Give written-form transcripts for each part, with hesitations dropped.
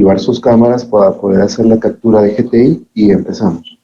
activar sus cámaras para poder hacer la captura de GTI y empezamos.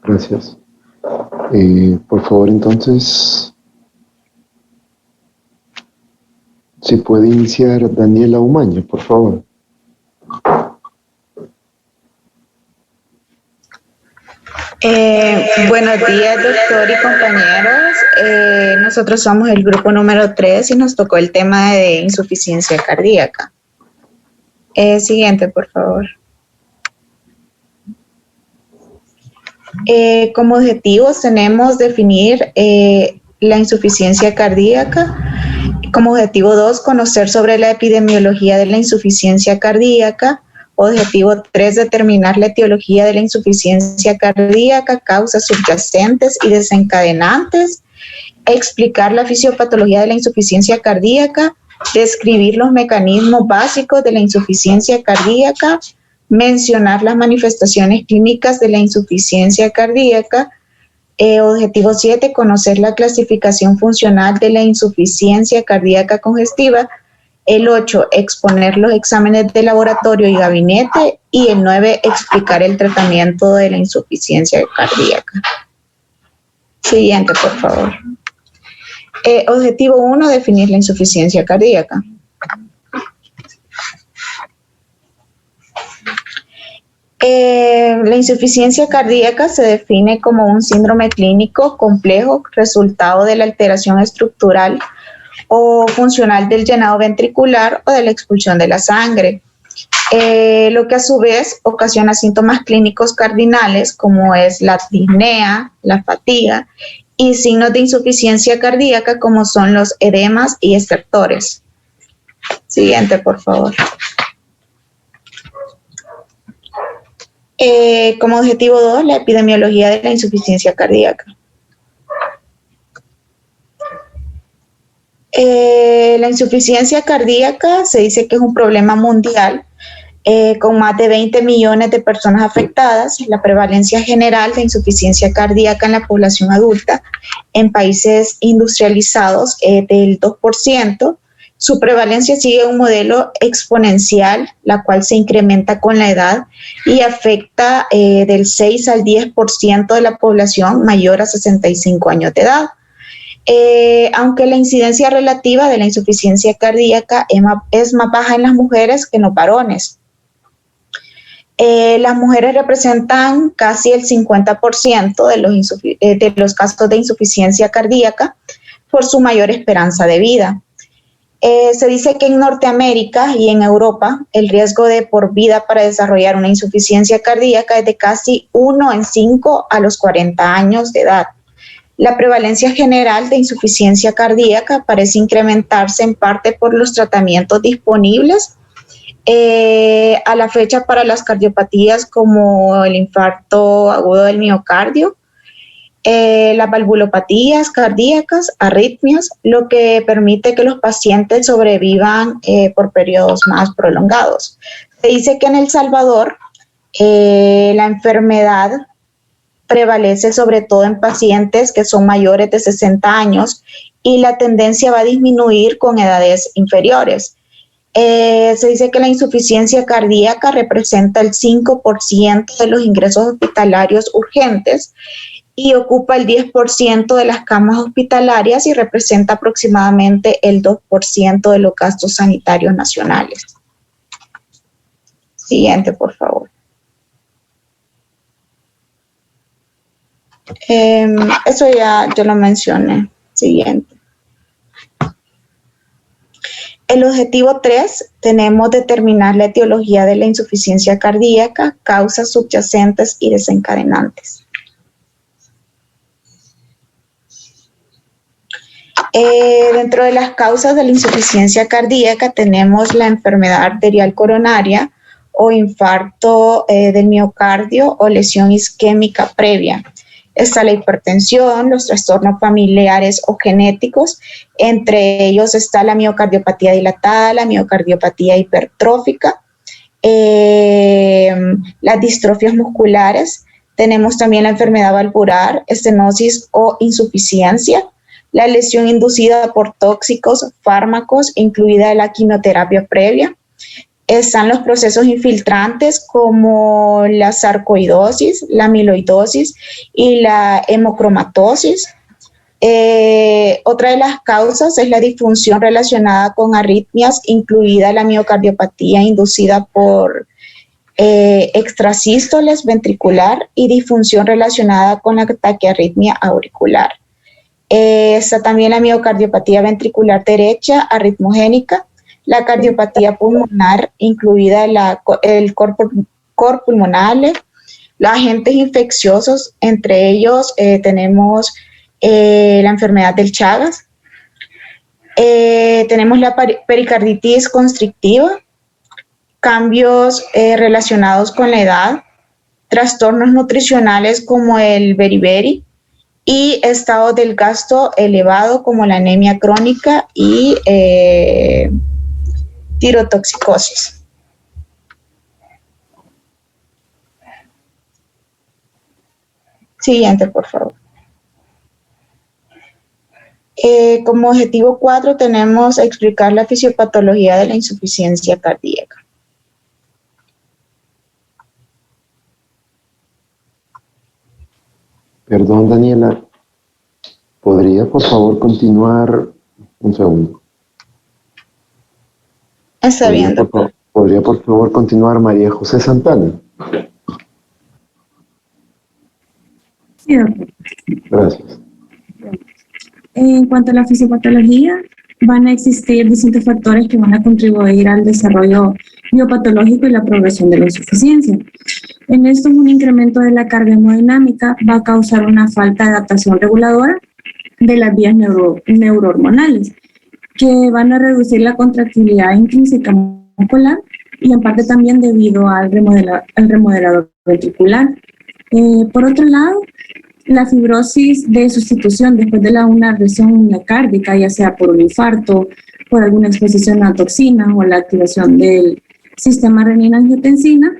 Gracias. Por favor, entonces, si puede iniciar Daniela Umaña, por favor. Buenos días, doctor y compañeros. Nosotros somos el grupo número 3 y nos tocó el tema de insuficiencia cardíaca. Siguiente, por favor. Como objetivos tenemos definir la insuficiencia cardíaca. Como objetivo 2, conocer sobre la epidemiología de la insuficiencia cardíaca. Objetivo 3, determinar la etiología de la insuficiencia cardíaca, causas subyacentes y desencadenantes. Explicar la fisiopatología de la insuficiencia cardíaca. Describir los mecanismos básicos de la insuficiencia cardíaca. Mencionar las manifestaciones clínicas de la insuficiencia cardíaca. Objetivo 7, conocer la clasificación funcional de la insuficiencia cardíaca congestiva. El 8, exponer los exámenes de laboratorio y gabinete. Y el 9, explicar el tratamiento de la insuficiencia cardíaca. Siguiente, por favor. Objetivo 1, definir la insuficiencia cardíaca. La insuficiencia cardíaca se define como un síndrome clínico complejo resultado de la alteración estructural o funcional del llenado ventricular o de la expulsión de la sangre, lo que a su vez ocasiona síntomas clínicos cardinales como es la disnea, la fatiga y signos de insuficiencia cardíaca como son los edemas y estertores. Siguiente, por favor. Como objetivo 2, la epidemiología de la insuficiencia cardíaca. La insuficiencia cardíaca se dice que es un problema mundial con más de 20 millones de personas afectadas. La prevalencia general de insuficiencia cardíaca en la población adulta en países industrializados es del 2%. Su prevalencia sigue un modelo exponencial, la cual se incrementa con la edad y afecta del 6 al 10% de la población mayor a 65 años de edad. Aunque la incidencia relativa de la insuficiencia cardíaca es más baja en las mujeres que en los varones. Las mujeres representan casi el 50% de los casos de insuficiencia cardíaca por su mayor esperanza de vida. Se dice que en Norteamérica y en Europa el riesgo de por vida para desarrollar una insuficiencia cardíaca es de casi 1 en 5 a los 40 años de edad. La prevalencia general de insuficiencia cardíaca parece incrementarse en parte por los tratamientos disponibles a la fecha para las cardiopatías como el infarto agudo del miocardio, las valvulopatías cardíacas, arritmias, lo que permite que los pacientes sobrevivan por periodos más prolongados. Se dice que en El Salvador la enfermedad prevalece sobre todo en pacientes que son mayores de 60 años y la tendencia va a disminuir con edades inferiores. Se dice que la insuficiencia cardíaca representa el 5% de los ingresos hospitalarios urgentes y ocupa el 10% de las camas hospitalarias y representa aproximadamente el 2% de los gastos sanitarios nacionales. Siguiente, por favor. Eso ya yo lo mencioné. Siguiente. El objetivo 3, tenemos determinar la etiología de la insuficiencia cardíaca, causas subyacentes y desencadenantes. Dentro de las causas de la insuficiencia cardíaca tenemos la enfermedad arterial coronaria o infarto del miocardio o lesión isquémica previa. Está la hipertensión, los trastornos familiares o genéticos, entre ellos está la miocardiopatía dilatada, la miocardiopatía hipertrófica, las distrofias musculares, tenemos también la enfermedad valvular, estenosis o insuficiencia, la lesión inducida por tóxicos, fármacos, incluida la quimioterapia previa. Están los procesos infiltrantes como la sarcoidosis, la amiloidosis y la hemocromatosis. Otra de las causas es la disfunción relacionada con arritmias, incluida la miocardiopatía inducida por extrasístoles ventricular y disfunción relacionada con la taquiarritmia auricular. Está también la miocardiopatía ventricular derecha arritmogénica, la cardiopatía pulmonar, incluida el cor pulmonale, los agentes infecciosos, entre ellos tenemos la enfermedad del Chagas, tenemos la pericarditis constrictiva, cambios relacionados con la edad, trastornos nutricionales como el beriberi y estado del gasto elevado como la anemia crónica y tirotoxicosis. Siguiente, por favor. Como objetivo 4 tenemos explicar la fisiopatología de la insuficiencia cardíaca. Perdón, Daniela, ¿podría por favor continuar un segundo? Está bien, doctor. ¿Podría por favor continuar María José Santana? Sí, doctor. Gracias. En cuanto a la fisiopatología, van a existir distintos factores que van a contribuir al desarrollo biopatológico y la progresión de la insuficiencia. En esto, un incremento de la carga hemodinámica va a causar una falta de adaptación reguladora de las vías neurohormonales, que van a reducir la contractilidad intrínseca muscular y en parte también debido al remodelador ventricular. Por otro lado, la fibrosis de sustitución después de una lesión miocárdica, ya sea por un infarto, por alguna exposición a toxinas o la activación del sistema renina-angiotensina,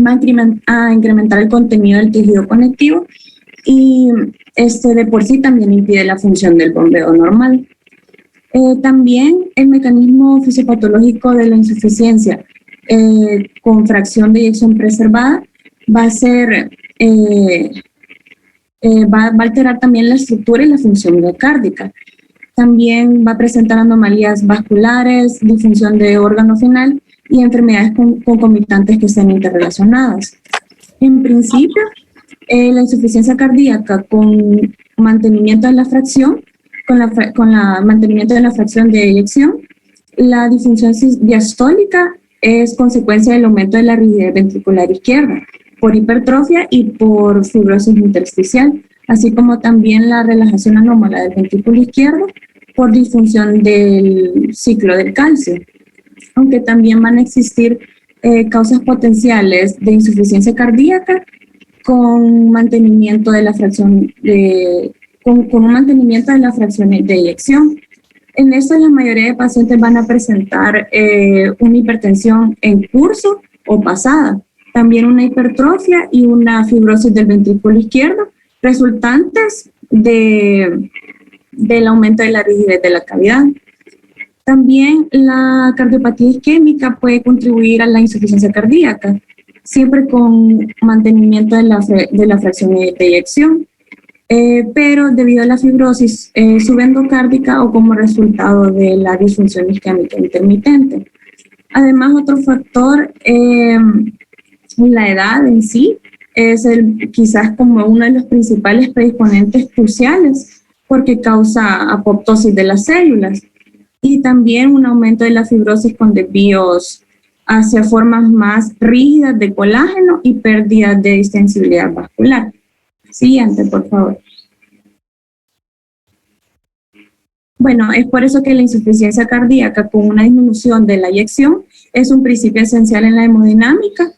va a incrementar el contenido del tejido conectivo y de por sí también impide la función del bombeo normal. También el mecanismo fisiopatológico de la insuficiencia con fracción de eyección preservada va a ser va a alterar también la estructura y la función miocárdica. También va a presentar anomalías vasculares, disfunción de órgano final y enfermedades concomitantes que estén interrelacionadas. En principio, la insuficiencia cardíaca con mantenimiento de la fracción, con la mantenimiento de la fracción de eyección, la disfunción diastólica es consecuencia del aumento de la rigidez ventricular izquierda, por hipertrofia y por fibrosis intersticial, así como también la relajación anómala del ventrículo izquierdo por disfunción del ciclo del calcio. Aunque también van a existir causas potenciales de insuficiencia cardíaca con mantenimiento de la fracción con un mantenimiento de la fracción de eyección. En esto la mayoría de pacientes van a presentar una hipertensión en curso o pasada, también una hipertrofia y una fibrosis del ventrículo izquierdo, resultantes de del aumento de la rigidez de la cavidad. También la cardiopatía isquémica puede contribuir a la insuficiencia cardíaca, siempre con mantenimiento de la fracción de eyección, pero debido a la fibrosis subendocárdica o como resultado de la disfunción isquémica intermitente. Además, otro factor, la edad en sí, es quizás como uno de los principales predisponentes cruciales porque causa apoptosis de las células y también un aumento de la fibrosis con desvíos hacia formas más rígidas de colágeno y pérdidas de distensibilidad vascular. Siguiente, por favor. Bueno, es por eso que la insuficiencia cardíaca con una disminución de la eyección es un principio esencial en la hemodinámica,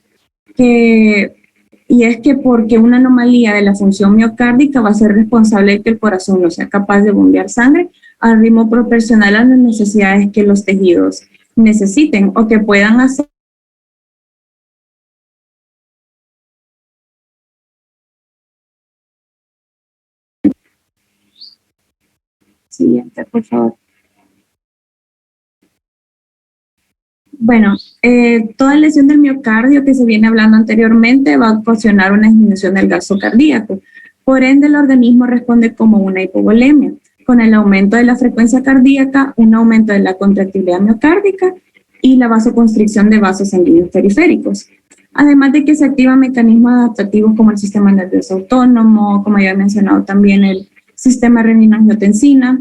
y es que porque una anomalía de la función miocárdica va a ser responsable de que el corazón no sea capaz de bombear sangre al ritmo proporcional a las necesidades que los tejidos necesiten o que puedan hacer. Siguiente, por favor. Bueno, toda lesión del miocardio que se viene hablando anteriormente va a ocasionar una disminución del gasto cardíaco. Por ende, el organismo responde como una hipovolemia, con el aumento de la frecuencia cardíaca, un aumento de la contractilidad miocárdica y la vasoconstricción de vasos sanguíneos periféricos. Además de que se activan mecanismos adaptativos como el sistema nervioso autónomo, como ya he mencionado también el sistema renina-angiotensina,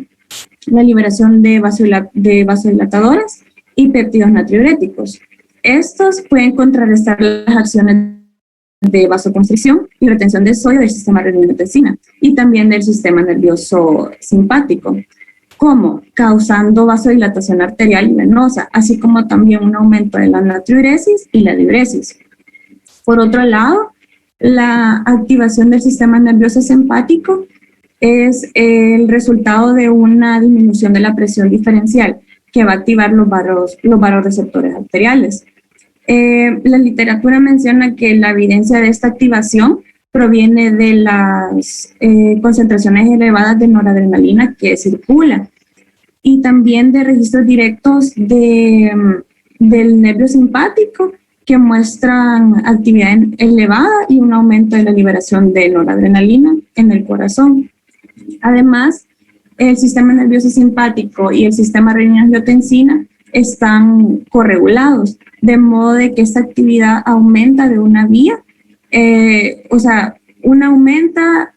la liberación de vasodilatadoras y péptidos natriuréticos. Estos pueden contrarrestar las acciones de vasoconstricción y retención de sodio del sistema renina-angiotensina y también del sistema nervioso simpático, como causando vasodilatación arterial y venosa, así como también un aumento de la natriuresis y la diuresis. Por otro lado, la activación del sistema nervioso simpático es el resultado de una disminución de la presión diferencial que va a activar los vasoreceptores arteriales. La literatura menciona que la evidencia de esta activación proviene de las concentraciones elevadas de noradrenalina que circula y también de registros directos del nervio simpático que muestran actividad elevada y un aumento de la liberación de noradrenalina en el corazón. Además, el sistema nervioso simpático y el sistema renina-angiotensina están corregulados, de modo de que esta actividad aumenta de una vía, una aumenta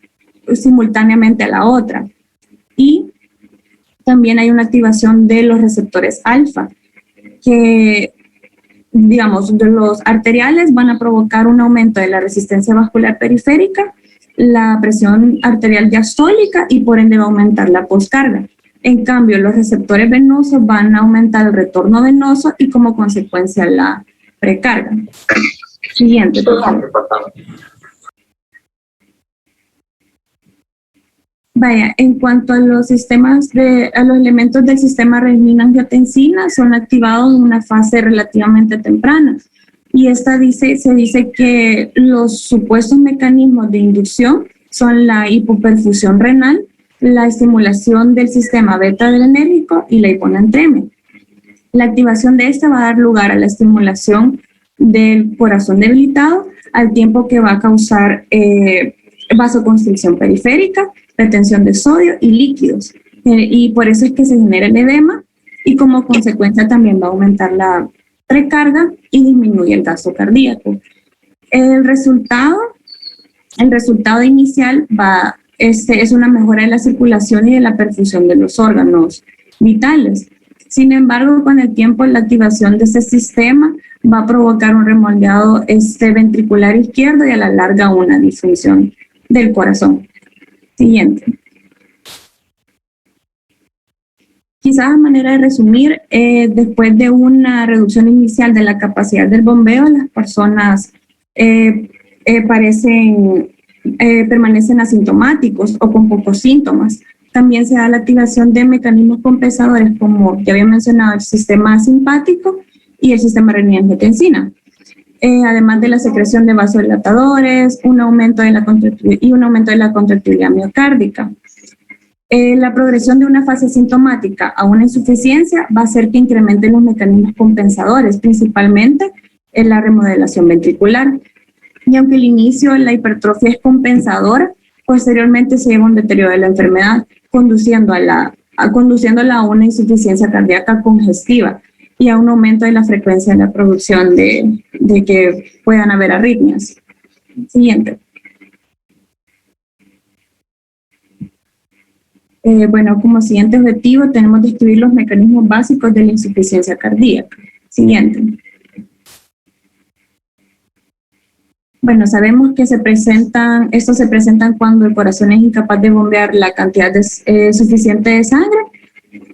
simultáneamente a la otra. Y también hay una activación de los receptores alfa, que, digamos, de los arteriales van a provocar un aumento de la resistencia vascular periférica, la presión arterial diastólica y por ende va a aumentar la poscarga. En cambio, los receptores venosos van a aumentar el retorno venoso y como consecuencia la precarga. Siguiente, por favor. Vaya, en cuanto a los elementos del sistema renina-angiotensina, son activados en una fase relativamente temprana. Y se dice que los supuestos mecanismos de inducción son la hipoperfusión renal, la estimulación del sistema beta-adrenérgico y la hiponatremia. La activación de esta va a dar lugar a la estimulación del corazón debilitado, al tiempo que va a causar vasoconstricción periférica, retención de sodio y líquidos. Y por eso es que se genera el edema y como consecuencia también va a aumentar la precarga y disminuye el gasto cardíaco. El resultado inicial es una mejora de la circulación y de la perfusión de los órganos vitales. Sin embargo, con el tiempo, la activación de este sistema va a provocar un remoldeado ventricular izquierdo y a la larga una disfunción del corazón. Siguiente. Quizás a manera de resumir, después de una reducción inicial de la capacidad del bombeo, las personas permanecen asintomáticos o con pocos síntomas. También se da la activación de mecanismos compensadores como ya había mencionado el sistema simpático y el sistema renina-angiotensina. Además de la secreción de vasodilatadores, un aumento de la contractilidad miocárdica. La progresión de una fase sintomática a una insuficiencia va a hacer que incrementen los mecanismos compensadores, principalmente en la remodelación ventricular. Y aunque al inicio la hipertrofia es compensadora, posteriormente se lleva un deterioro de la enfermedad, conduciéndola a una insuficiencia cardíaca congestiva y a un aumento de la frecuencia de la producción de que puedan haber arritmias. Siguiente. Bueno, como siguiente objetivo tenemos describir los mecanismos básicos de la insuficiencia cardíaca. Siguiente. Bueno, sabemos que estos se presentan cuando el corazón es incapaz de bombear la cantidad suficiente de sangre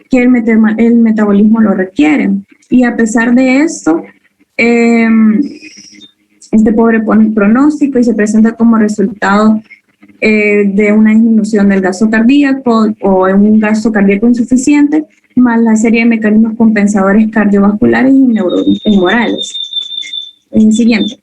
que el metabolismo lo requiere. Y a pesar de esto, este pobre pronóstico y se presenta como resultado de una disminución del gasto cardíaco o en un gasto cardíaco insuficiente, más la serie de mecanismos compensadores cardiovasculares y neuromorales. Siguiente.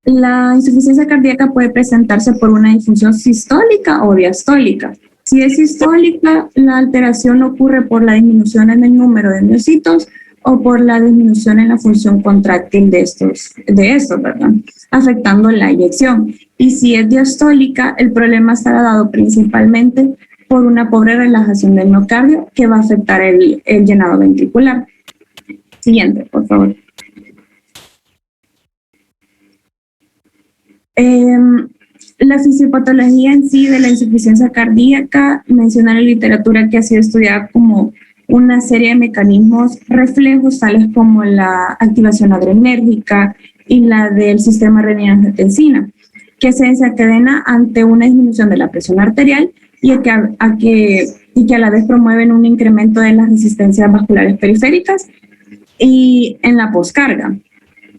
La insuficiencia cardíaca puede presentarse por una disfunción sistólica o diastólica. Si es sistólica, la alteración ocurre por la disminución en el número de miocitos o por la disminución en la función contráctil de estos, ¿verdad? Afectando la eyección. Y si es diastólica, el problema estará dado principalmente por una pobre relajación del miocardio que va a afectar el llenado ventricular. Siguiente, por favor. La fisiopatología en sí de la insuficiencia cardíaca menciona en la literatura que ha sido estudiada como una serie de mecanismos reflejos tales como la activación adrenérgica y la del sistema renina-angiotensina, que se desencadena ante una disminución de la presión arterial y que a la vez promueven un incremento de las resistencias vasculares periféricas y en la poscarga,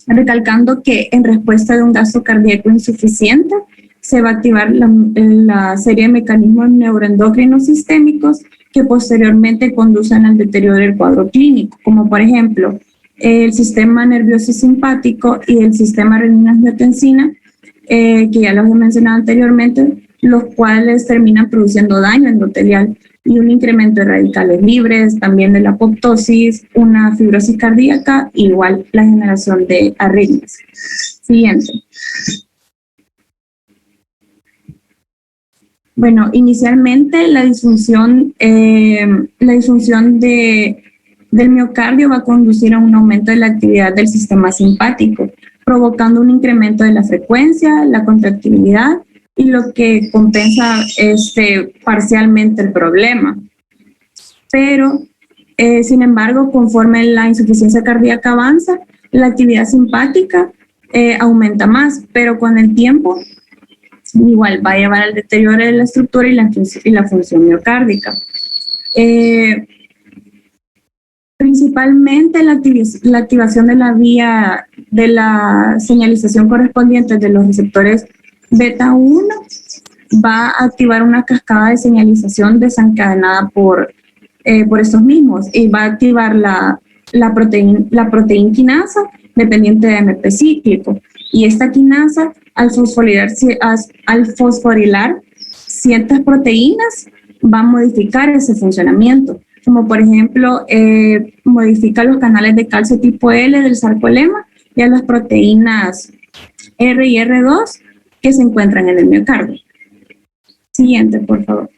recalcando que en respuesta de un gasto cardíaco insuficiente se va a activar la serie de mecanismos neuroendocrinos sistémicos que posteriormente conducen al deterioro del cuadro clínico, como por ejemplo el sistema nervioso simpático y el sistema renina-angiotensina, que ya los he mencionado anteriormente, los cuales terminan produciendo daño endotelial y un incremento de radicales libres, también de la apoptosis, una fibrosis cardíaca, igual la generación de arritmias. Siguiente. Bueno, inicialmente la disfunción del miocardio va a conducir a un aumento de la actividad del sistema simpático, provocando un incremento de la frecuencia, la contractibilidad y lo que compensa parcialmente el problema. Pero, sin embargo, conforme la insuficiencia cardíaca avanza, la actividad simpática aumenta más, pero con el tiempo igual va a llevar al deterioro de la estructura y la función miocárdica. Principalmente la activación de la vía de la señalización correspondiente de los receptores beta 1 va a activar una cascada de señalización desencadenada por estos mismos y va a activar la proteína quinasa dependiente de AMP cíclico. Y esta quinasa, al fosforilar ciertas proteínas, va a modificar ese funcionamiento, como por ejemplo, modifica los canales de calcio tipo L del sarcolema y a las proteínas R y R2 que se encuentran en el miocardio. Siguiente, por favor.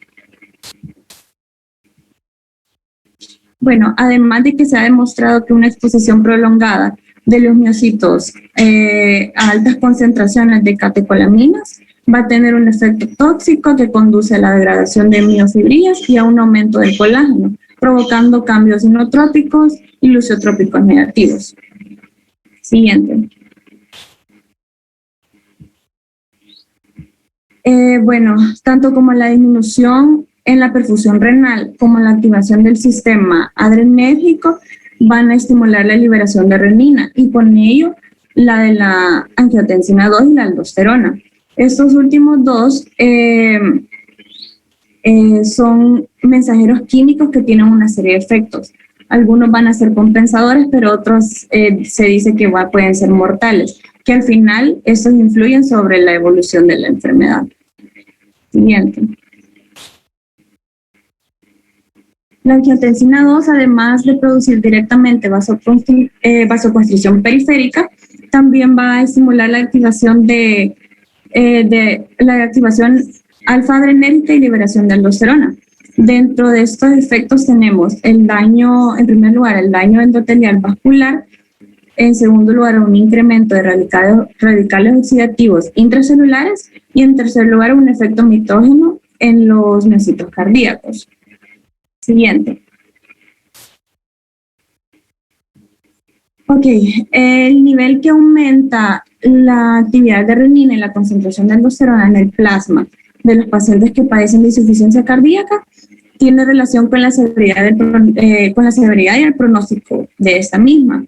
Bueno, además de que se ha demostrado que una exposición prolongada de los miocitos a altas concentraciones de catecolaminas va a tener un efecto tóxico que conduce a la degradación de miofibrillas y a un aumento del colágeno, provocando cambios inotrópicos y luciotrópicos negativos. Siguiente. Bueno, tanto como la disminución en la perfusión renal como la activación del sistema adrenérgico van a estimular la liberación de renina y con ello la de la angiotensina 2 y la aldosterona. Estos últimos dos son mensajeros químicos que tienen una serie de efectos. Algunos van a ser compensadores, pero otros se dice que pueden ser mortales, que al final estos influyen sobre la evolución de la enfermedad. Siguiente. La angiotensina 2, además de producir directamente vasoconstricción periférica, también va a estimular la activación de la activación alfa-adrenérgica y liberación de aldosterona. Dentro de estos efectos tenemos el daño, en primer lugar, el daño endotelial vascular, en segundo lugar, un incremento de radicales oxidativos intracelulares y en tercer lugar, un efecto mitógeno en los miocitos cardíacos. Siguiente. Ok, el nivel que aumenta la actividad de renina y la concentración de aldosterona en el plasma de los pacientes que padecen de insuficiencia cardíaca tiene relación con la severidad y el pronóstico de esta misma.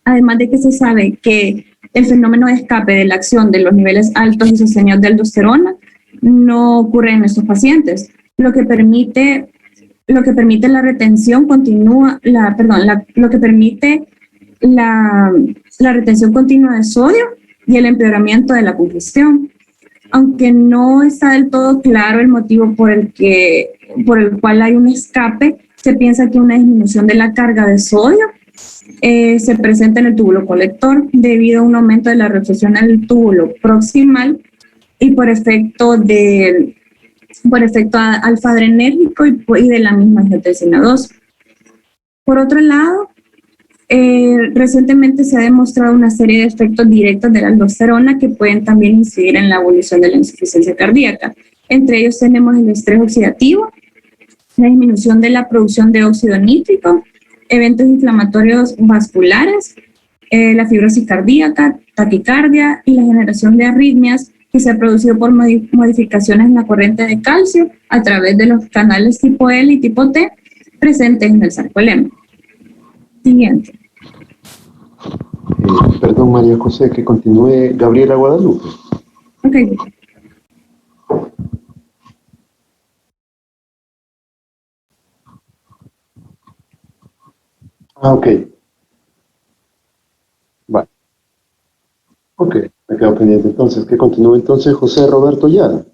Además de que se sabe que el fenómeno de escape de la acción de los niveles altos y sostenidos de aldosterona no ocurre en estos pacientes, lo que permite la retención continua, lo que permite la retención continua de sodio y el empeoramiento de la congestión. Aunque no está del todo claro el motivo por el cual hay un escape, se piensa que una disminución de la carga de sodio se presenta en el túbulo colector debido a un aumento de la reabsorción en el túbulo proximal y por efecto alfa-adrenérgico y de la misma angiotensina 2. Por otro lado, recientemente se ha demostrado una serie de efectos directos de la aldosterona que pueden también incidir en la evolución de la insuficiencia cardíaca. Entre ellos tenemos el estrés oxidativo, la disminución de la producción de óxido nítrico, eventos inflamatorios vasculares, la fibrosis cardíaca, taquicardia y la generación de arritmias que se ha producido por modificaciones en la corriente de calcio a través de los canales tipo L y tipo T presentes en el sarcolemma. Siguiente. Perdón, María José, que continúe Gabriela Guadalupe. Ok. Ok. Vale. Ok, me quedo pendiente entonces. Que continúe entonces José Roberto Yala.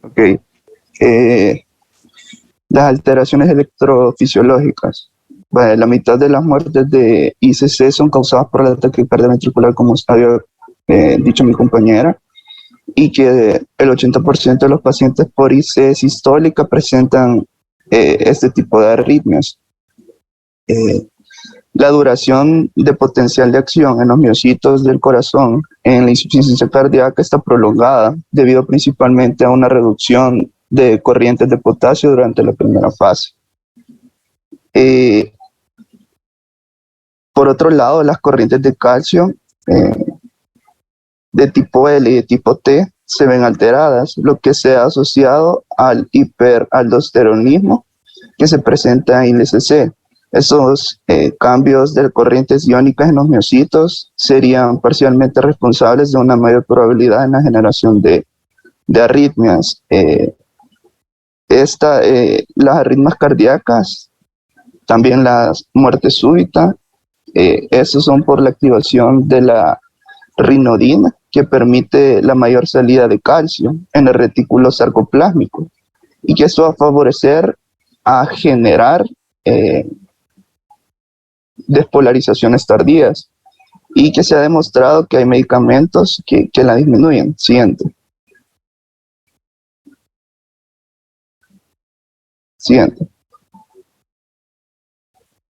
Ok. Las alteraciones electrofisiológicas. Bueno, la mitad de las muertes de ICC son causadas por el ataque cardioventricular, como había dicho mi compañera, y que el 80% de los pacientes por IC sistólica presentan este tipo de arritmias. La duración de potencial de acción en los miocitos del corazón en la insuficiencia cardíaca está prolongada debido principalmente a una reducción de corrientes de potasio durante la primera fase. Por otro lado, las corrientes de calcio de tipo L y de tipo T se ven alteradas, lo que se ha asociado al hiperaldosteronismo que se presenta en el ICC. Esos cambios de corrientes iónicas en los miocitos serían parcialmente responsables de una mayor probabilidad en la generación de arritmias. Las arritmias cardíacas, también las muertes súbitas, esos son por la activación de la rinodina, que permite la mayor salida de calcio en el retículo sarcoplásmico, y que eso va a favorecer a generar despolarizaciones tardías, y que se ha demostrado que hay medicamentos que la disminuyen. Siguiente.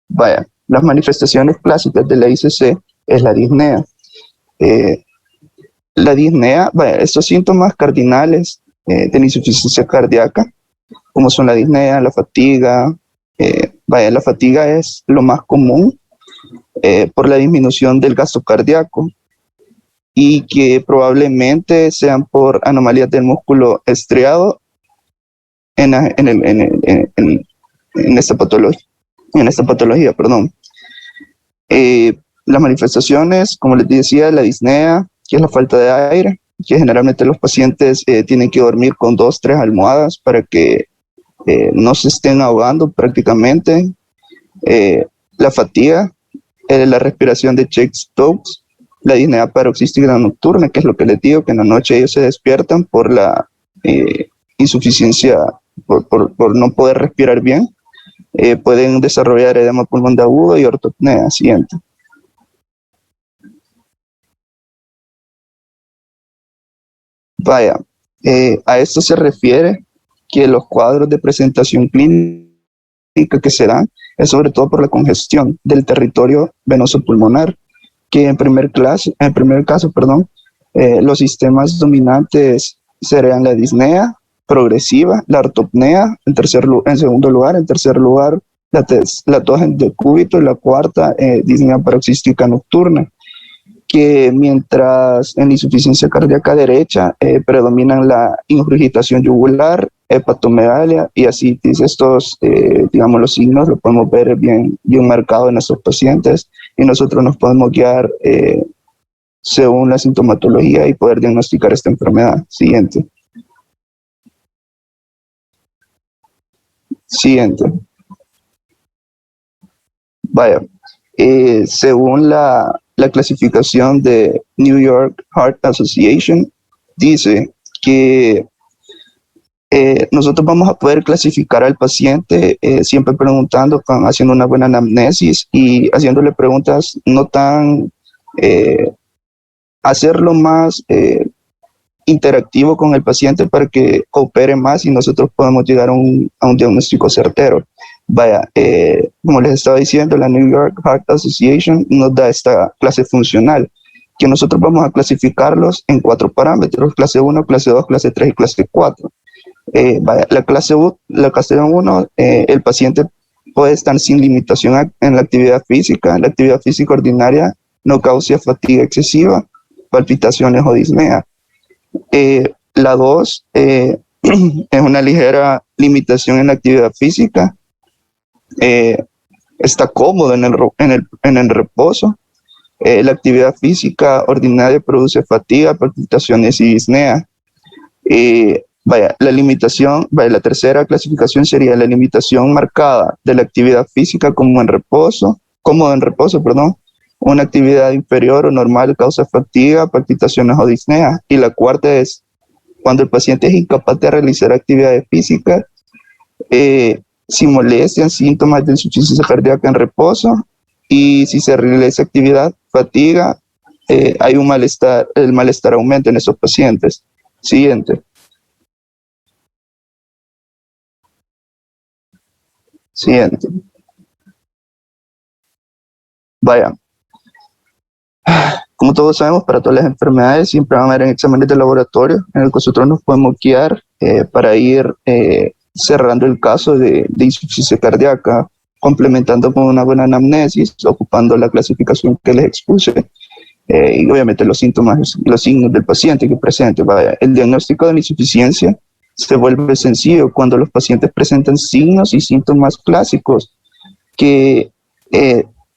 Vaya, las manifestaciones clásicas de la ICC es la disnea. La disnea, vaya, estos síntomas cardinales de la insuficiencia cardíaca, como son la disnea, la fatiga. La fatiga es lo más común por la disminución del gasto cardíaco, y que probablemente sean por anomalías del músculo estriado en esta patología. Las manifestaciones, como les decía, la disnea, que es la falta de aire, que generalmente los pacientes tienen que dormir con 2-3 almohadas para que no se estén ahogando prácticamente. La fatiga, la respiración de Cheyne-Stokes, la disnea paroxística nocturna, que es lo que les digo, que en la noche ellos se despiertan por la insuficiencia, por no poder respirar bien. Pueden desarrollar edema pulmonar agudo y ortopnea. Siguiente. Vaya, a esto se refiere que los cuadros de presentación clínica que se dan es sobre todo por la congestión del territorio venoso pulmonar, que en primer caso, los sistemas dominantes serían la disnea progresiva, la ortopnea en segundo lugar, en tercer lugar la tos en decúbito y la cuarta disnea paroxística nocturna, que mientras en la insuficiencia cardíaca derecha predominan la ingurgitación yugular, hepatomegalia y ascitis. Estos, digamos, los signos los podemos ver bien marcados en nuestros pacientes y nosotros nos podemos guiar según la sintomatología y poder diagnosticar esta enfermedad. Siguiente. Vaya, según la clasificación de New York Heart Association, dice que nosotros vamos a poder clasificar al paciente siempre preguntando, haciendo una buena anamnesis y haciéndole preguntas no tan, hacerlo más interactivo con el paciente para que coopere más y nosotros podamos llegar a un diagnóstico certero. Vaya, como les estaba diciendo, la New York Heart Association nos da esta clase funcional, que nosotros vamos a clasificarlos en 4 parámetros: clase 1, clase 2, clase 3 y clase 4. Vaya, la clase 1, el paciente puede estar sin limitación en la actividad física. La actividad física ordinaria no causa fatiga excesiva, palpitaciones o disnea. La 2 es una ligera limitación en la actividad física. Está cómodo en el reposo. La actividad física ordinaria produce fatiga, palpitaciones y disnea. La tercera clasificación sería la limitación marcada de la actividad física cómodo en reposo. Una actividad inferior o normal causa fatiga, palpitaciones o disnea. Y la cuarta es cuando el paciente es incapaz de realizar actividades físicas, sin molestias, síntomas de insuficiencia cardíaca en reposo, y si se realiza actividad, fatiga, hay un malestar, el malestar aumenta en esos pacientes. Siguiente. Vaya. Como todos sabemos, para todas las enfermedades siempre van a haber exámenes de laboratorio en el que nosotros nos podemos guiar para ir cerrando el caso de insuficiencia cardíaca, complementando con una buena anamnesis, ocupando la clasificación que les expuse y obviamente los síntomas y los signos del paciente que presente. Vaya, el diagnóstico de la insuficiencia se vuelve sencillo cuando los pacientes presentan signos y síntomas clásicos que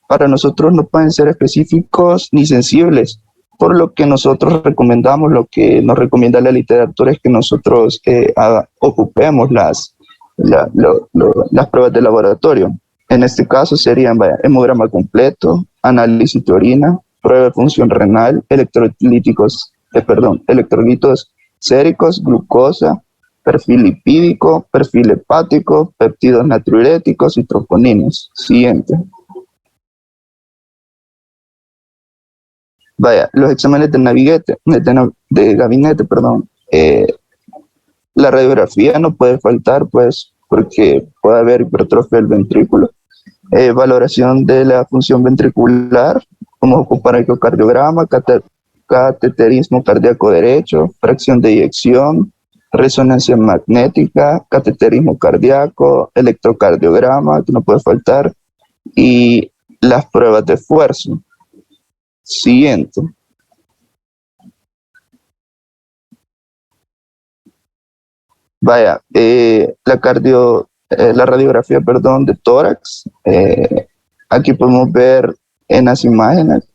para nosotros no pueden ser específicos ni sensibles, por lo que nosotros recomendamos, lo que nos recomienda la literatura es que nosotros ocupemos las pruebas de laboratorio. En este caso serían hemograma completo, análisis de orina, prueba de función renal, electrolitos séricos, glucosa, perfil lipídico, perfil hepático, péptidos natriuréticos y troponinas. Siguiente. Vaya, los exámenes de gabinete, la radiografía no puede faltar, pues, porque puede haber hipertrofia del ventrículo. Valoración de la función ventricular, como ocupar ecocardiograma, cateterismo cardíaco derecho, fracción de eyección, resonancia magnética, cateterismo cardíaco, electrocardiograma, que no puede faltar, y las pruebas de esfuerzo. Siguiente. Vaya, la radiografía, de tórax. Aquí podemos ver en las imágenes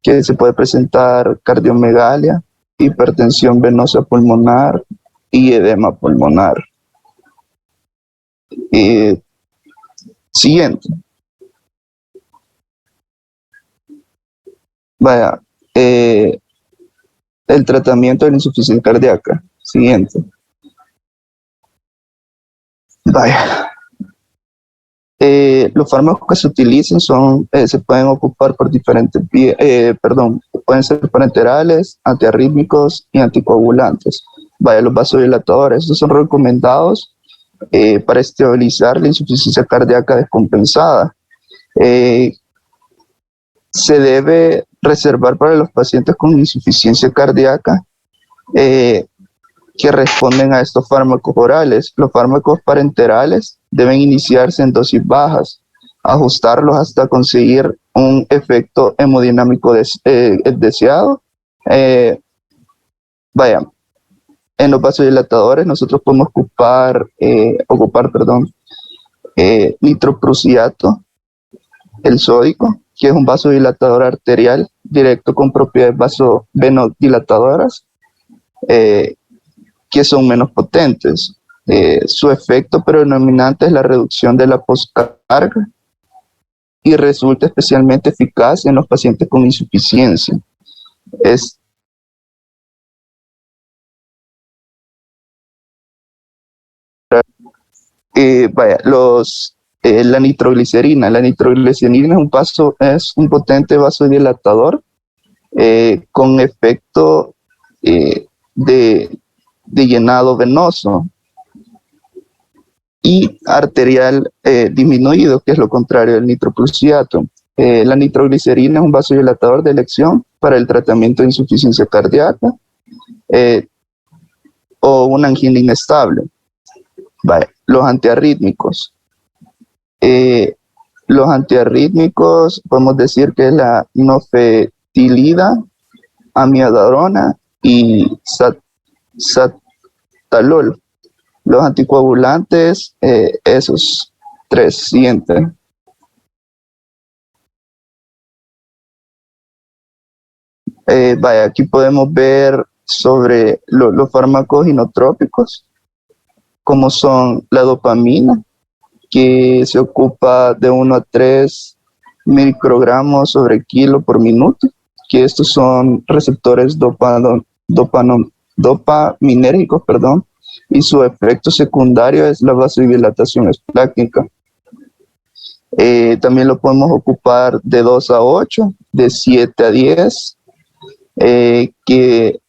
que se puede presentar cardiomegalia, hipertensión venosa pulmonar y edema pulmonar. Siguiente. Vaya, el tratamiento de la insuficiencia cardíaca. Siguiente. Vaya. Los fármacos que se utilizan se pueden ocupar por diferentes vías, pueden ser parenterales, antiarrítmicos y anticoagulantes. Vaya, los vasodilatadores, estos son recomendados para estabilizar la insuficiencia cardíaca descompensada. Se debe reservar para los pacientes con insuficiencia cardíaca que responden a estos fármacos orales. Los fármacos parenterales deben iniciarse en dosis bajas, ajustarlos hasta conseguir un efecto hemodinámico deseado. En los vasodilatadores nosotros podemos ocupar nitroprusiato, el sódico, que es un vasodilatador arterial directo con propiedades vasodilatadoras, que son menos potentes. Su efecto predominante es la reducción de la postcarga y resulta especialmente eficaz en los pacientes con insuficiencia. La nitroglicerina. La nitroglicerina es un potente vasodilatador con efecto de llenado venoso y arterial disminuido, que es lo contrario del nitroprusiato. La nitroglicerina es un vasodilatador de elección para el tratamiento de insuficiencia cardíaca o una angina inestable. Los antiarrítmicos. Los antiarrítmicos podemos decir que es la nofetilida, amidabrona y satalol. Los anticoagulantes, esos tres. Siguiente. Aquí podemos ver sobre los fármacos inotrópicos, como son la dopamina, que se ocupa de 1 a 3 microgramos sobre kilo por minuto, que estos son receptores dopaminérgicos, y su efecto secundario es la vasodilatación esplácnica. También lo podemos ocupar de 2 a 8, de 7 a 10, que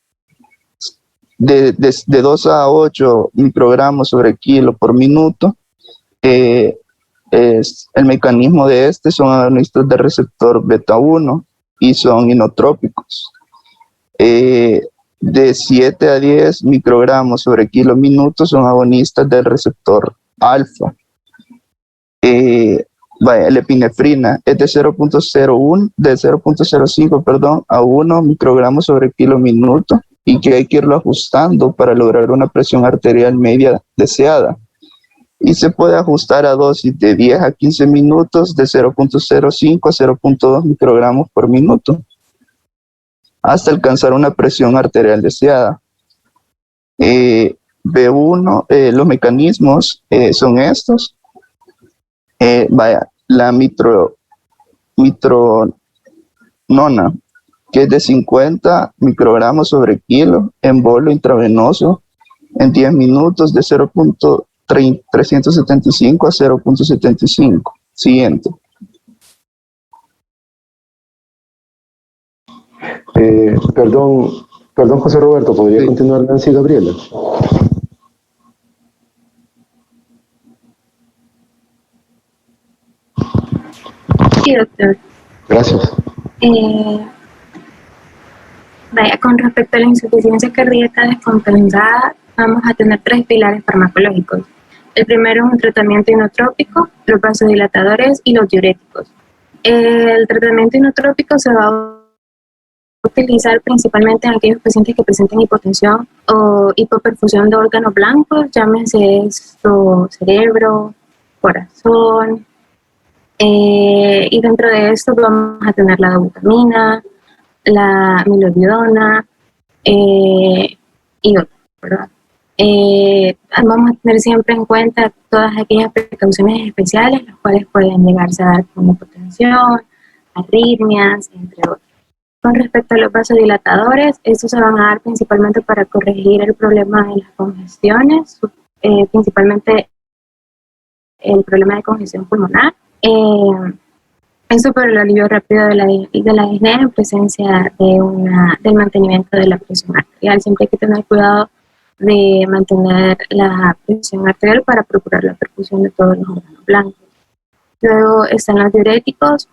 de 2 a 8 microgramos sobre kilo por minuto. El mecanismo de son agonistas de receptor beta 1 y son inotrópicos. De 7 a 10 microgramos sobre kilo minuto son agonistas del receptor alfa. La epinefrina es de 0.05 a 1 microgramos sobre kilo minuto, y que hay que irlo ajustando para lograr una presión arterial media deseada. Y se puede ajustar a dosis de 10 a 15 minutos de 0.05 a 0.2 microgramos por minuto, hasta alcanzar una presión arterial deseada. B1, los mecanismos son estos. La mitronona, que es de 50 microgramos sobre kilo en bolo intravenoso en 10 minutos de 0.375 a 0.75. Siguiente. Perdón, José Roberto, ¿podría continuar Nancy Gabriela? Sí, doctor. Gracias. Con respecto a la insuficiencia cardíaca descompensada, vamos a tener 3 pilares farmacológicos. El primero es un tratamiento inotrópico, los vasodilatadores y los diuréticos. El tratamiento inotrópico se va a utilizar principalmente en aquellos pacientes que presenten hipotensión o hipoperfusión de órganos blancos, llámese esto cerebro, corazón, y dentro de esto vamos a tener la dobutamina, la milodidona y otros, ¿verdad? Vamos a tener siempre en cuenta todas aquellas precauciones especiales, las cuales pueden llegarse a dar como hipotensión, arritmias, entre otros. Con respecto a los vasodilatadores, estos se van a dar principalmente para corregir el problema de las congestiones, principalmente el problema de congestión pulmonar. Esto por el alivio rápido de la disnea en presencia del mantenimiento de la presión arterial. Siempre hay que tener cuidado de mantener la presión arterial para procurar la perfusión de todos los órganos blancos. Luego están los diuréticos.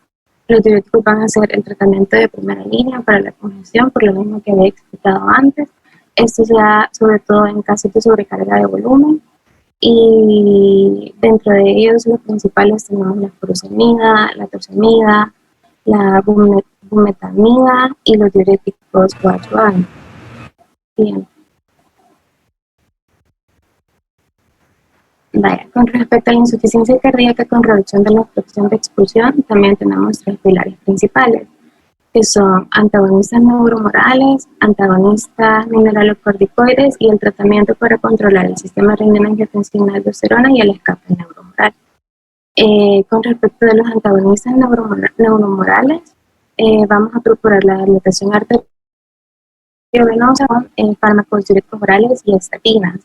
Los diuréticos van a ser el tratamiento de primera línea para la congestión, por lo mismo que había explicado antes. Esto se da sobre todo en casos de sobrecarga de volumen. Y dentro de ellos los principales tenemos la furosemida, la torsemida, la bumetanida y los diuréticos coadyuvantes. Bien. Vaya, con respecto a la insuficiencia cardíaca con reducción de la fracción de expulsión, también tenemos tres pilares principales, que son antagonistas neuromorales, antagonistas mineralocorticoides y el tratamiento para controlar el sistema renina-angiotensina-aldosterona y el escape neuromoral. Con respecto a los antagonistas neuromorales, vamos a procurar la dilatación arteriovenosa con fármacos diuréticos orales y estatinas.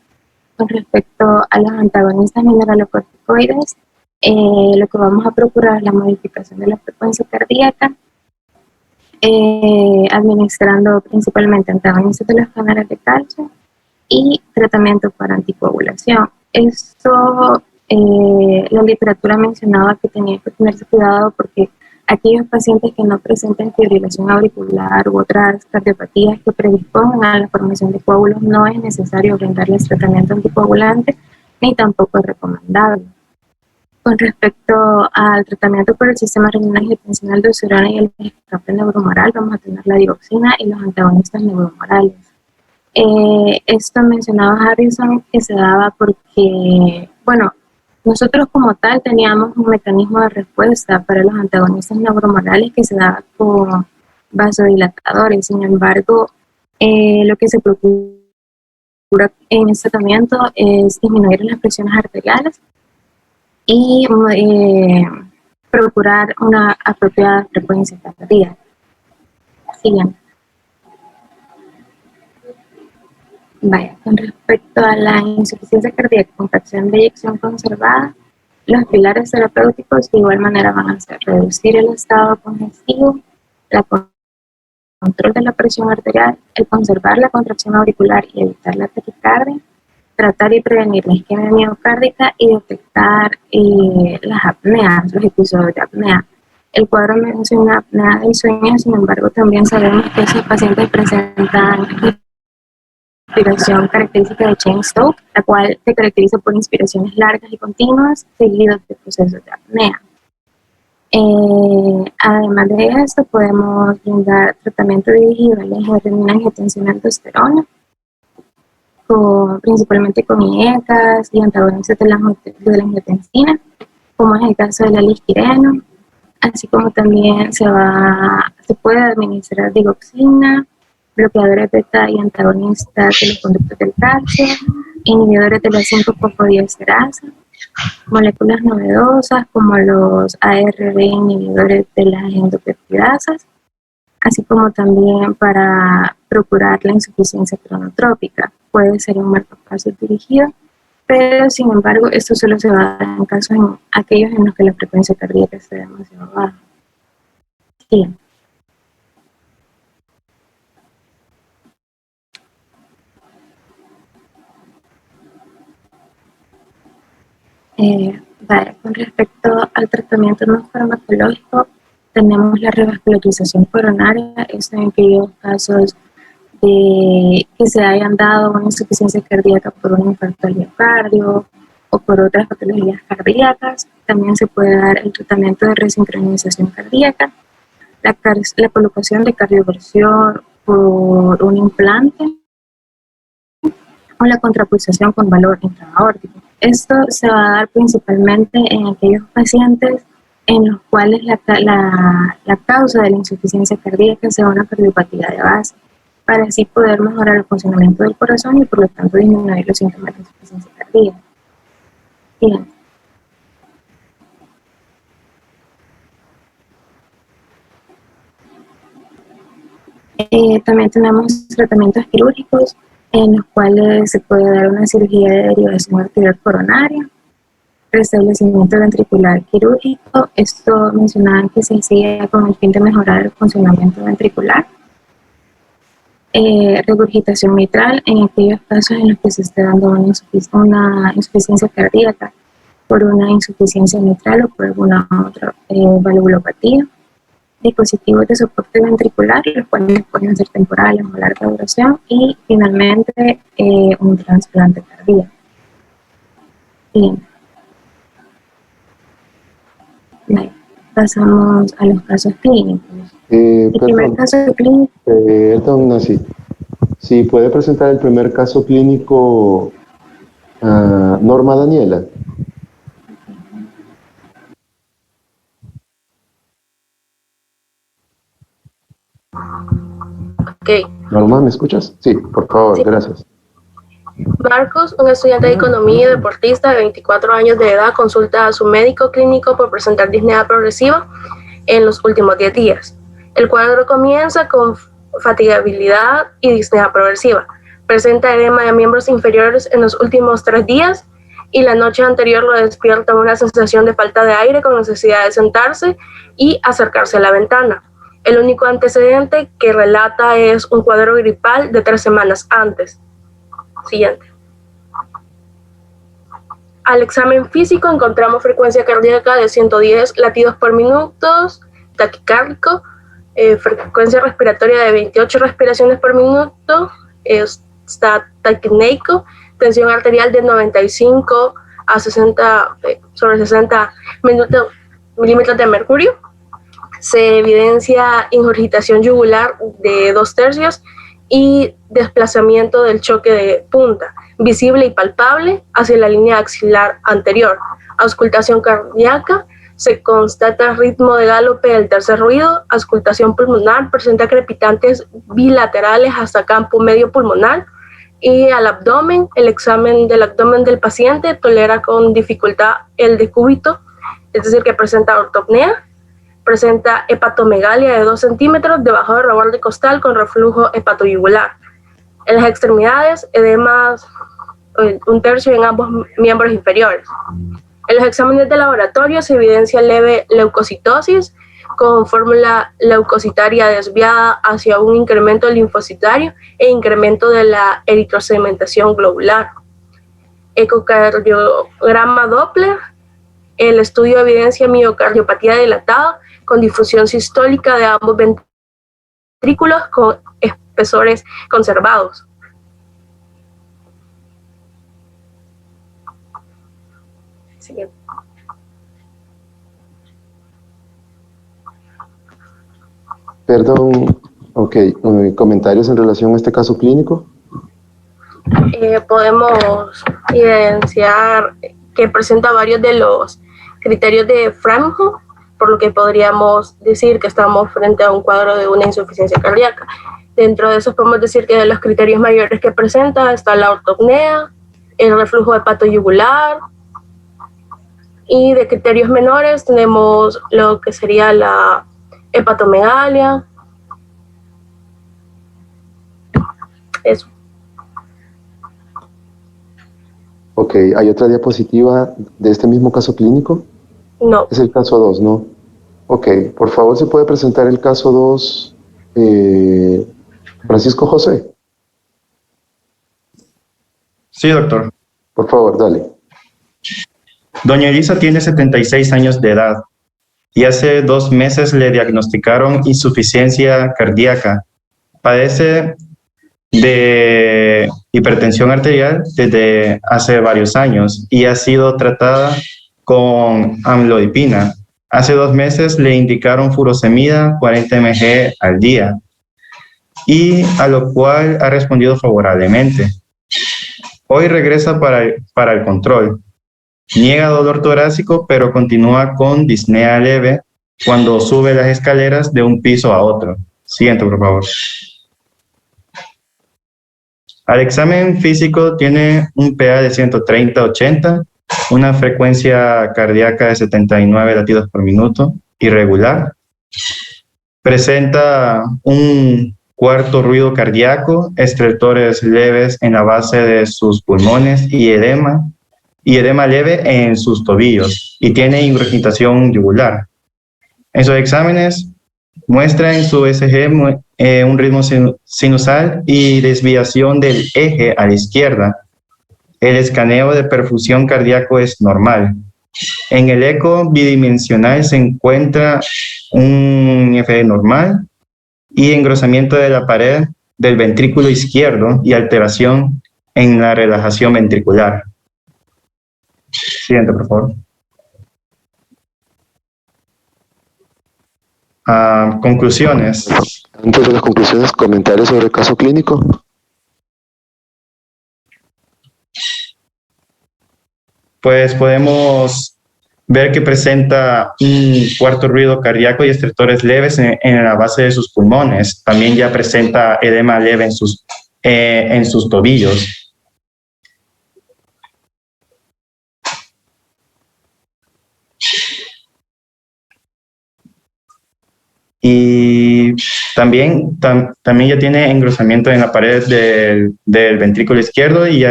Con respecto a los antagonistas mineralocorticoides, lo que vamos a procurar es la modificación de la frecuencia cardíaca, administrando principalmente antagonistas de los canales de calcio y tratamiento para anticoagulación. Esto, la literatura mencionaba que tenía que tenerse cuidado porque aquellos pacientes que no presenten fibrilación auricular u otras cardiopatías que predispongan a la formación de coágulos, no es necesario brindarles tratamiento anticoagulante ni tampoco es recomendable. Con respecto al tratamiento por el sistema renina-angiotensina-aldosterona y el escape neuromoral, vamos a tener la dioxina y los antagonistas neuromorales. Esto mencionaba Harrison que se daba porque, bueno, nosotros como tal teníamos un mecanismo de respuesta para los antagonistas neuromorales que se daba con vasodilatadores. Sin embargo, lo que se procura en este tratamiento es disminuir las presiones arteriales y procurar una apropiada frecuencia cardíaca. Siguiente. Vaya, con respecto a la insuficiencia cardíaca con fracción de eyección conservada, los pilares terapéuticos de igual manera van a ser reducir el estado congestivo, control de la presión arterial, el conservar la contracción auricular y evitar la taquicardia, tratar y prevenir la isquemia miocárdica y detectar las apneas, los episodios de apnea. El cuadro menciona apnea del sueño, sin embargo también sabemos que esos pacientes presentan inspiración característica de Cheyne-Stokes, la cual se caracteriza por inspiraciones largas y continuas seguidas de procesos de apnea. Además de esto, podemos brindar tratamiento dirigido al eje de renina-angiotensina-aldosterona, principalmente con IECAS y antagonistas de la angiotensina, como es el caso del alisquireno, así como también se puede administrar digoxina, bloqueadores beta y antagonistas de los conductos del calcio, inhibidores de la 5-fosfodiesterasa, moléculas novedosas como los ARB inhibidores de las endopeptidasas, así como también para procurar la insuficiencia cronotrópica. Puede ser un marcapasos dirigido, pero sin embargo esto solo se va a dar en casos en aquellos en los que la frecuencia cardíaca esté demasiado baja. Sí. Con respecto al tratamiento no farmacológico, tenemos la revascularización coronaria, esto en aquellos casos de que se hayan dado una insuficiencia cardíaca por un infarto al miocardio o por otras patologías cardíacas. También se puede dar el tratamiento de resincronización cardíaca, la colocación de cardioversión por un implante o la contrapulsación con valor intraaórtico. Esto se va a dar principalmente en aquellos pacientes en los cuales la causa de la insuficiencia cardíaca sea una cardiopatía de base, para así poder mejorar el funcionamiento del corazón y por lo tanto disminuir los síntomas de insuficiencia cardíaca. Bien. También tenemos tratamientos quirúrgicos en los cuales se puede dar una cirugía de derivación arterial coronaria, restablecimiento ventricular quirúrgico. Esto mencionaban que se hacía con el fin de mejorar el funcionamiento ventricular. Regurgitación mitral en aquellos casos en los que se esté dando una insuficiencia cardíaca por una insuficiencia mitral o por alguna otra valvulopatía. Dispositivos de soporte ventricular, los cuales pueden ser temporales o larga duración, y finalmente un trasplante cardíaco. Bien. Pasamos a los casos clínicos. El primer caso clínico. Perdón, Nancy. Si puede presentar el primer caso clínico, Norma Daniela. Ok. Norma, ¿me escuchas? Sí, por favor, Sí. Gracias. Marcos, un estudiante de economía y deportista de 24 años de edad, consulta a su médico clínico por presentar disnea progresiva en los últimos 10 días. El cuadro comienza con fatigabilidad y disnea progresiva. Presenta edema de miembros inferiores en los últimos 3 días y la noche anterior lo despierta una sensación de falta de aire con necesidad de sentarse y acercarse a la ventana. El único antecedente que relata es un cuadro gripal de 3 semanas antes. Siguiente. Al examen físico encontramos frecuencia cardíaca de 110 latidos por minuto, taquicárdico, frecuencia respiratoria de 28 respiraciones por minuto, está taquineico, tensión arterial de 95 a 60 sobre 60 milímetros de mercurio. Se evidencia ingurgitación yugular de 2/3 y desplazamiento del choque de punta, visible y palpable hacia la línea axilar anterior. Auscultación cardíaca, se constata ritmo de galope del tercer ruido. Auscultación pulmonar, presenta crepitantes bilaterales hasta campo medio pulmonar. Y al abdomen, el examen del abdomen del paciente tolera con dificultad el decúbito, es decir, que presenta ortopnea. Presenta hepatomegalia de 2 centímetros debajo del reborde costal con reflujo hepatoyugular. En las extremidades, edemas 1/3 en ambos miembros inferiores. En los exámenes de laboratorio se evidencia leve leucocitosis con fórmula leucocitaria desviada hacia un incremento linfocitario e incremento de la eritrosedimentación globular. Ecocardiograma Doppler. El estudio evidencia miocardiopatía dilatada con difusión sistólica de ambos ventrículos con espesores conservados. Siguiente. Perdón, ok. ¿Comentarios en relación a este caso clínico? Podemos evidenciar que presenta varios de los criterios de Framingham, por lo que podríamos decir que estamos frente a un cuadro de una insuficiencia cardíaca. Dentro de esos podemos decir que de los criterios mayores que presenta está la ortopnea, el reflujo hepatoyugular, y de criterios menores tenemos lo que sería la hepatomegalia. Eso. Ok, ¿hay otra diapositiva de este mismo caso clínico? No. Es el caso 2, ¿no? Ok, por favor, ¿se puede presentar el caso 2, Francisco José? Sí, doctor. Por favor, dale. Doña Elisa tiene 76 años de edad y hace 2 meses le diagnosticaron insuficiencia cardíaca. Padece de hipertensión arterial desde hace varios años y ha sido tratada con amlodipina. Hace 2 meses le indicaron furosemida 40 mg al día y a lo cual ha respondido favorablemente. Hoy regresa para el control. Niega dolor torácico, pero continúa con disnea leve cuando sube las escaleras de un piso a otro. Siguiente, por favor. Al examen físico tiene un PA de 130/80, una frecuencia cardíaca de 79 latidos por minuto, irregular. Presenta un cuarto ruido cardíaco, estertores leves en la base de sus pulmones y edema leve en sus tobillos, y tiene ingurgitación yugular. En sus exámenes muestra en su ECG un ritmo sinusal y desviación del eje a la izquierda. El escaneo de perfusión cardíaco es normal. En el eco bidimensional se encuentra un FD normal y engrosamiento de la pared del ventrículo izquierdo y alteración en la relajación ventricular. Siguiente, por favor. Conclusiones. Antes de las conclusiones, comentarios sobre el caso clínico. Pues podemos ver que presenta un cuarto ruido cardíaco y estertores leves en la base de sus pulmones. También ya presenta edema leve en sus tobillos. Y también ya tiene engrosamiento en la pared del ventrículo izquierdo y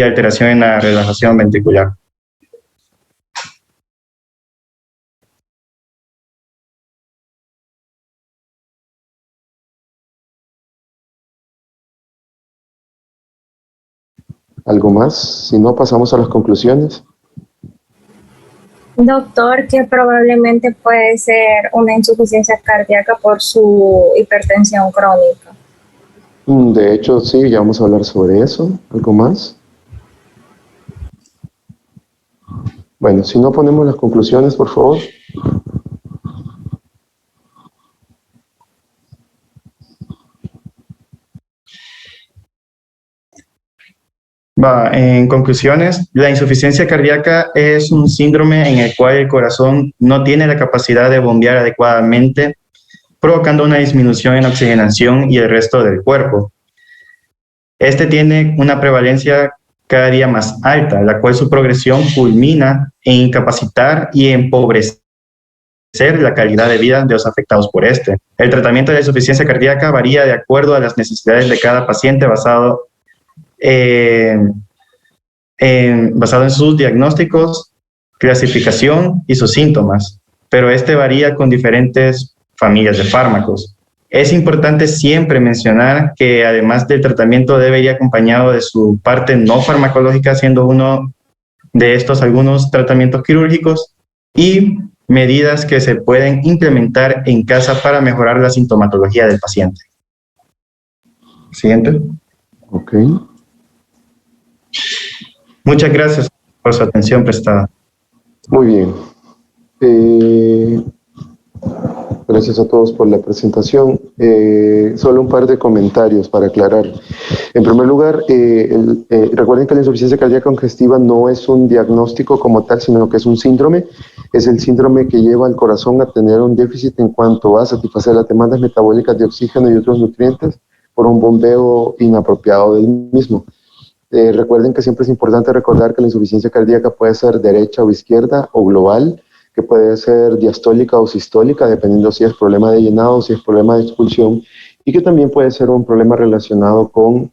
alteración en la relajación ventricular. ¿Algo más? Si no, pasamos a las conclusiones. Doctor, que probablemente puede ser una insuficiencia cardíaca por su hipertensión crónica. De hecho, sí, ya vamos a hablar sobre eso. ¿Algo más? Bueno, si no, ponemos las conclusiones, por favor. En conclusiones, la insuficiencia cardíaca es un síndrome en el cual el corazón no tiene la capacidad de bombear adecuadamente, provocando una disminución en oxigenación y el resto del cuerpo. Este tiene una prevalencia cada día más alta, la cual su progresión culmina en incapacitar y empobrecer la calidad de vida de los afectados por este. El tratamiento de la insuficiencia cardíaca varía de acuerdo a las necesidades de cada paciente basado en sus diagnósticos, clasificación y sus síntomas, pero este varía con diferentes familias de fármacos. Es importante siempre mencionar que además del tratamiento debe ir acompañado de su parte no farmacológica, siendo uno de estos algunos tratamientos quirúrgicos y medidas que se pueden implementar en casa para mejorar la sintomatología del paciente. Siguiente. Ok. Muchas gracias por su atención prestada. Muy bien. Gracias a todos por la presentación. Solo un par de comentarios para aclarar. En primer lugar, recuerden que la insuficiencia cardíaca congestiva no es un diagnóstico como tal, sino que es un síndrome. Es el síndrome que lleva al corazón a tener un déficit en cuanto a satisfacer las demandas metabólicas de oxígeno y otros nutrientes por un bombeo inapropiado del mismo. Recuerden que siempre es importante recordar que la insuficiencia cardíaca puede ser derecha o izquierda o global, que puede ser diastólica o sistólica, dependiendo si es problema de llenado o si es problema de expulsión, y que también puede ser un problema relacionado con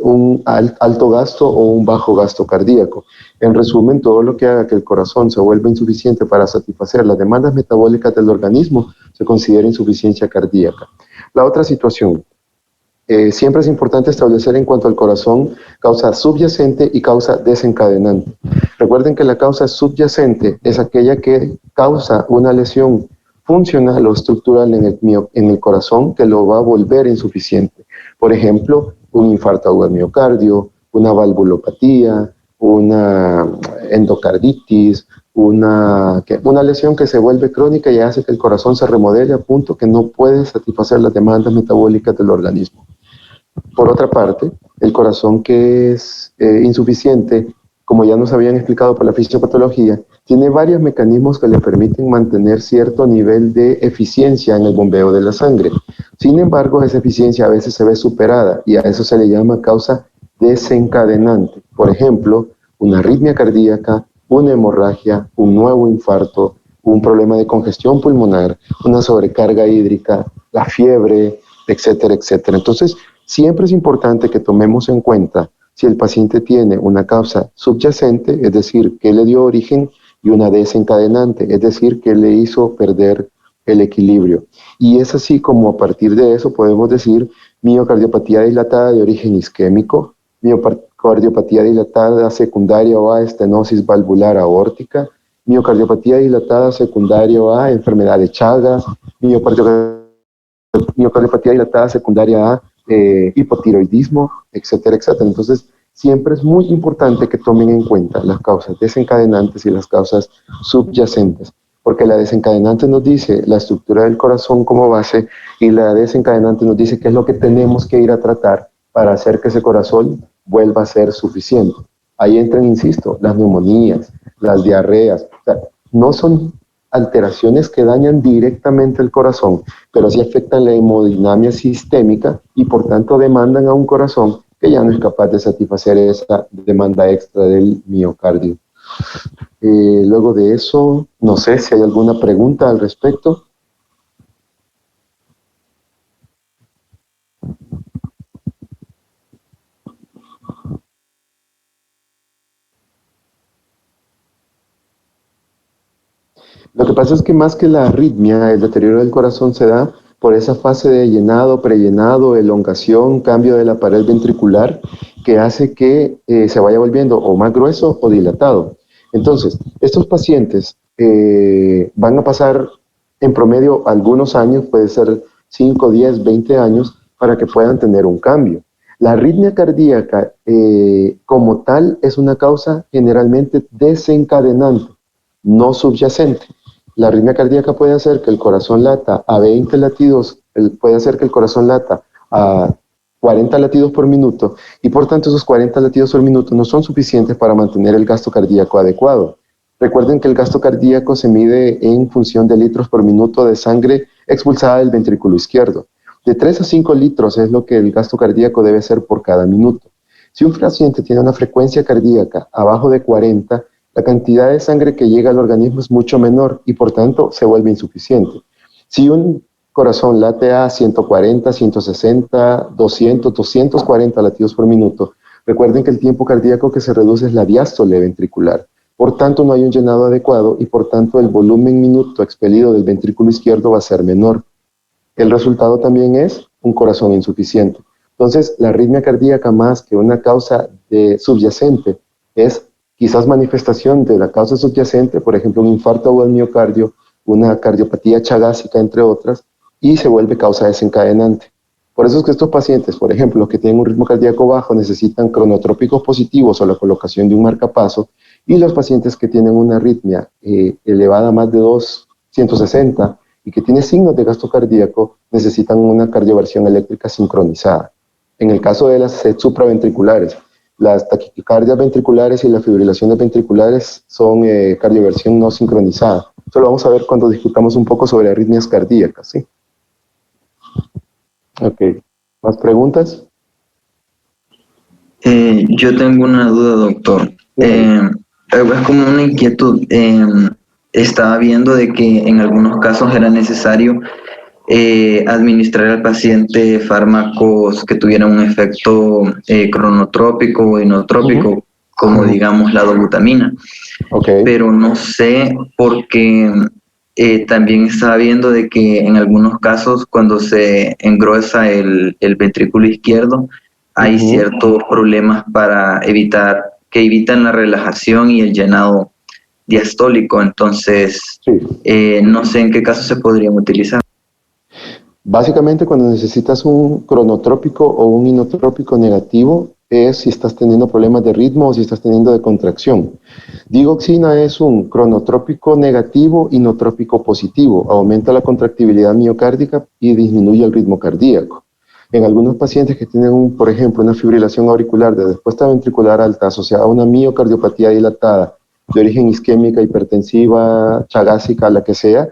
un alto gasto o un bajo gasto cardíaco. En resumen, todo lo que haga que el corazón se vuelva insuficiente para satisfacer las demandas metabólicas del organismo se considera insuficiencia cardíaca. La otra situación. Siempre es importante establecer en cuanto al corazón causa subyacente y causa desencadenante. Recuerden que la causa subyacente es aquella que causa una lesión funcional o estructural en el corazón que lo va a volver insuficiente. Por ejemplo, un infarto agudo del miocardio, una valvulopatía, una endocarditis, una lesión que se vuelve crónica y hace que el corazón se remodele a punto que no puede satisfacer las demandas metabólicas del organismo. Por otra parte, el corazón que es insuficiente, como ya nos habían explicado por la fisiopatología, tiene varios mecanismos que le permiten mantener cierto nivel de eficiencia en el bombeo de la sangre. Sin embargo, esa eficiencia a veces se ve superada y a eso se le llama causa desencadenante. Por ejemplo, una arritmia cardíaca, una hemorragia, un nuevo infarto, un problema de congestión pulmonar, una sobrecarga hídrica, la fiebre, etcétera, etcétera. Entonces, siempre es importante que tomemos en cuenta si el paciente tiene una causa subyacente, es decir, que le dio origen, y una desencadenante, es decir, que le hizo perder el equilibrio. Y es así como a partir de eso podemos decir miocardiopatía dilatada de origen isquémico, miocardiopatía dilatada secundaria o a estenosis valvular aórtica, miocardiopatía dilatada secundaria o a enfermedad de Chagas, miocardiopatía dilatada secundaria a hipotiroidismo, etcétera, etcétera. Entonces, siempre es muy importante que tomen en cuenta las causas desencadenantes y las causas subyacentes, porque la desencadenante nos dice la estructura del corazón como base y la desencadenante nos dice qué es lo que tenemos que ir a tratar para hacer que ese corazón vuelva a ser suficiente. Ahí entran, insisto, las neumonías, las diarreas. O sea, no son alteraciones que dañan directamente el corazón, pero sí afectan la hemodinamia sistémica y por tanto demandan a un corazón que ya no es capaz de satisfacer esa demanda extra del miocardio. Luego de eso, no sé si hay alguna pregunta al respecto. Lo que pasa es que más que la arritmia, el deterioro del corazón se da por esa fase de llenado, prellenado, elongación, cambio de la pared ventricular, que hace que se vaya volviendo o más grueso o dilatado. Entonces, estos pacientes van a pasar en promedio algunos años, puede ser 5, 10, 20 años, para que puedan tener un cambio. La arritmia cardíaca como tal es una causa generalmente desencadenante, no subyacente. La arritmia cardíaca puede hacer que el corazón lata a 20 latidos, puede hacer que el corazón lata a 40 latidos por minuto y por tanto esos 40 latidos por minuto no son suficientes para mantener el gasto cardíaco adecuado. Recuerden que el gasto cardíaco se mide en función de litros por minuto de sangre expulsada del ventrículo izquierdo. De 3 a 5 litros es lo que el gasto cardíaco debe ser por cada minuto. Si un paciente tiene una frecuencia cardíaca abajo de 40, la cantidad de sangre que llega al organismo es mucho menor y por tanto se vuelve insuficiente. Si un corazón late a 140, 160, 200, 240 latidos por minuto, recuerden que el tiempo cardíaco que se reduce es la diástole ventricular. Por tanto, no hay un llenado adecuado y por tanto el volumen minuto expelido del ventrículo izquierdo va a ser menor. El resultado también es un corazón insuficiente. Entonces, la arritmia cardíaca más que una causa subyacente es quizás manifestación de la causa subyacente, por ejemplo, un infarto agudo al miocardio, una cardiopatía chagásica, entre otras, y se vuelve causa desencadenante. Por eso es que estos pacientes, por ejemplo, los que tienen un ritmo cardíaco bajo, necesitan cronotrópicos positivos o la colocación de un marcapaso, y los pacientes que tienen una arritmia elevada a más de 260 y que tiene signos de gasto cardíaco, necesitan una cardioversión eléctrica sincronizada. En el caso de las sed supraventriculares, las taquicardias ventriculares y las fibrilaciones ventriculares son cardioversión no sincronizada. Esto lo vamos a ver cuando discutamos un poco sobre arritmias cardíacas, ¿sí? Ok. ¿Más preguntas? Yo tengo una duda, doctor. Es como una inquietud. Estaba viendo de que en algunos casos era necesario administrar al paciente fármacos que tuvieran un efecto cronotrópico o inotrópico, como digamos la dobutamina. Pero no sé porque también estaba viendo de que en algunos casos cuando se engruesa el ventrículo izquierdo hay ciertos problemas para evitan la relajación y el llenado diastólico. Entonces, no sé en qué casos se podrían utilizar. Básicamente, cuando necesitas un cronotrópico o un inotrópico negativo, es si estás teniendo problemas de ritmo o si estás teniendo de contracción. Digoxina es un cronotrópico negativo, inotrópico positivo. Aumenta la contractibilidad miocárdica y disminuye el ritmo cardíaco. En algunos pacientes que tienen, por ejemplo, una fibrilación auricular de respuesta ventricular alta asociada a una miocardiopatía dilatada de origen isquémica, hipertensiva, chagásica, la que sea,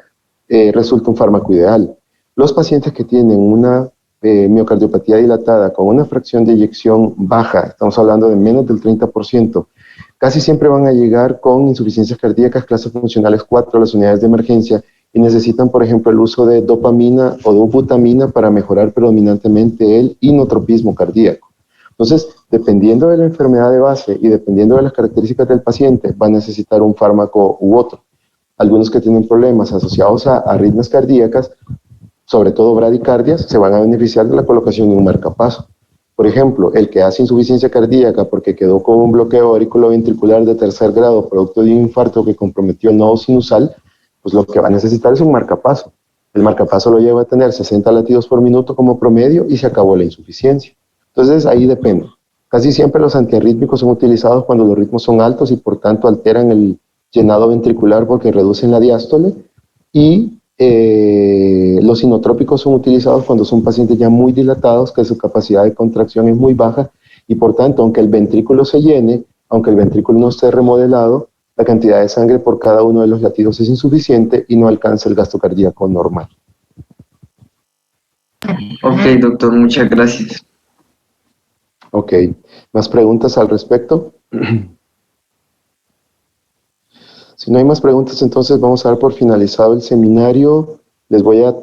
resulta un fármaco ideal. Los pacientes que tienen una miocardiopatía dilatada con una fracción de eyección baja, estamos hablando de menos del 30%, casi siempre van a llegar con insuficiencias cardíacas clases funcionales 4 a las unidades de emergencia y necesitan, por ejemplo, el uso de dopamina o dobutamina para mejorar predominantemente el inotropismo cardíaco. Entonces, dependiendo de la enfermedad de base y dependiendo de las características del paciente, va a necesitar un fármaco u otro. Algunos que tienen problemas asociados a arritmias cardíacas, sobre todo bradicardias, se van a beneficiar de la colocación de un marcapaso. Por ejemplo, el que hace insuficiencia cardíaca porque quedó con un bloqueo auriculoventricular de tercer grado producto de un infarto que comprometió el nodo sinusal, pues lo que va a necesitar es un marcapaso. El marcapaso lo lleva a tener 60 latidos por minuto como promedio y se acabó la insuficiencia. Entonces ahí depende. Casi siempre los antiarrítmicos son utilizados cuando los ritmos son altos y por tanto alteran el llenado ventricular porque reducen la diástole, y los inotrópicos son utilizados cuando son pacientes ya muy dilatados, que su capacidad de contracción es muy baja y por tanto, aunque el ventrículo se llene, aunque el ventrículo no esté remodelado, la cantidad de sangre por cada uno de los latidos es insuficiente y no alcanza el gasto cardíaco normal. Ok, doctor, muchas gracias. Ok, ¿más preguntas al respecto? Si no hay más preguntas, entonces vamos a dar por finalizado el seminario. Les voy a